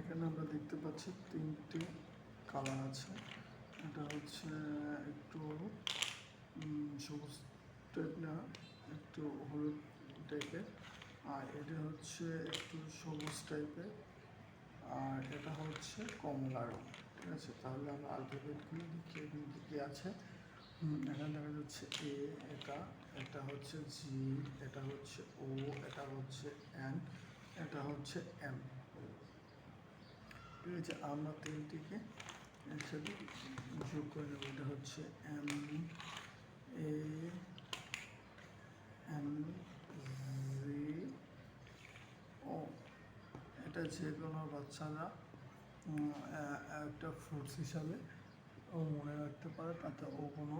এখানে আমরা দেখতে পাচ্ছি তিনটি কালার আছে। এটা হচ্ছে একটু সবুজ টাইপ না, একটু হলুদ টাইপের, আর এটা হচ্ছে একটু সবুজ টাইপের, আর এটা হচ্ছে কমলা রঙ। ঠিক আছে, তাহলে আমরা আলফাবেটগুলো দেখি এখানে কী কী আছে। এখানে দেখা যাচ্ছে এ, এটা হচ্ছে জি, এটা হচ্ছে ও, এটা হচ্ছে এন, এটা হচ্ছে এম। ঠিক আছে, আমরা তিনটিকে একসাথে যোগ করে নেব। এটা হচ্ছে এম, এ, এন, জি, ও। এটা যে কোনো বাচ্চারা একটা ফ্রুটস হিসাবে ও মনে রাখতে পারে, তাতে ও কোনো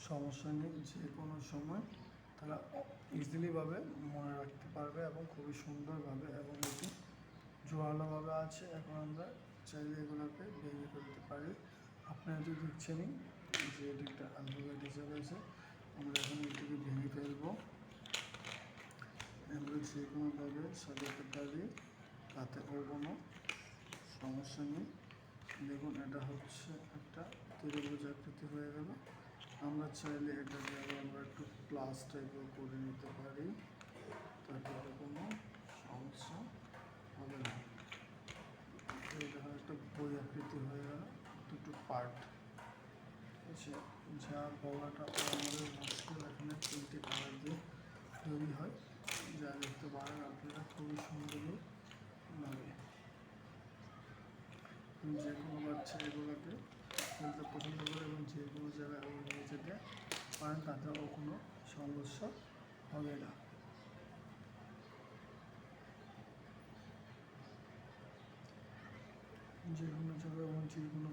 সমস্যা নেই। যে কোনো সময় তারা ইজিলিভাবে মনে রাখতে পারবে এবং খুবই সুন্দরভাবে, এবং এটি জোরালোভাবে আছে। এখন আমরা চাইলে এগুলোকে ভেঙে ফেলতে পারি। আপনারা তো দেখছেনই যে এটি একটা আলফাবেট হিসাবে আছে। আমরা এখন এটিকে ভেঙে ফেলবো। আমরা যে কোনোভাবে সাজাতে পারি, তাতে ও কোনো সমস্যা নেই। দেখুন, এটা হচ্ছে একটা ত্রিভুজ আকৃতি হয়ে গেল। আমরা চাইলে এটাকে আবার আমরা একটু প্লাস টাইপের করে নিতে পারি, তাতে কোনো সমস্যা হবে না। এটা একটা বই আকৃতি হয়ে গেল, দুটো পার্ট। ঠিক আছে, যা বলাটা আমাদের মুশকিল। এখানে তিনটি কালার দিয়ে তৈরি হয়, যা দেখতে পারেন আপনারা খুবই সুন্দর লাগে। যে কোনো বাচ্চা এগুলোকে খেলতে পছন্দ করে এবং যে কোনো জায়গায় নিয়ে যেতে পারেন, তাতেও কোনো সমস্যা হবে না। যে কোনো জায়গায় এবং যে কোনো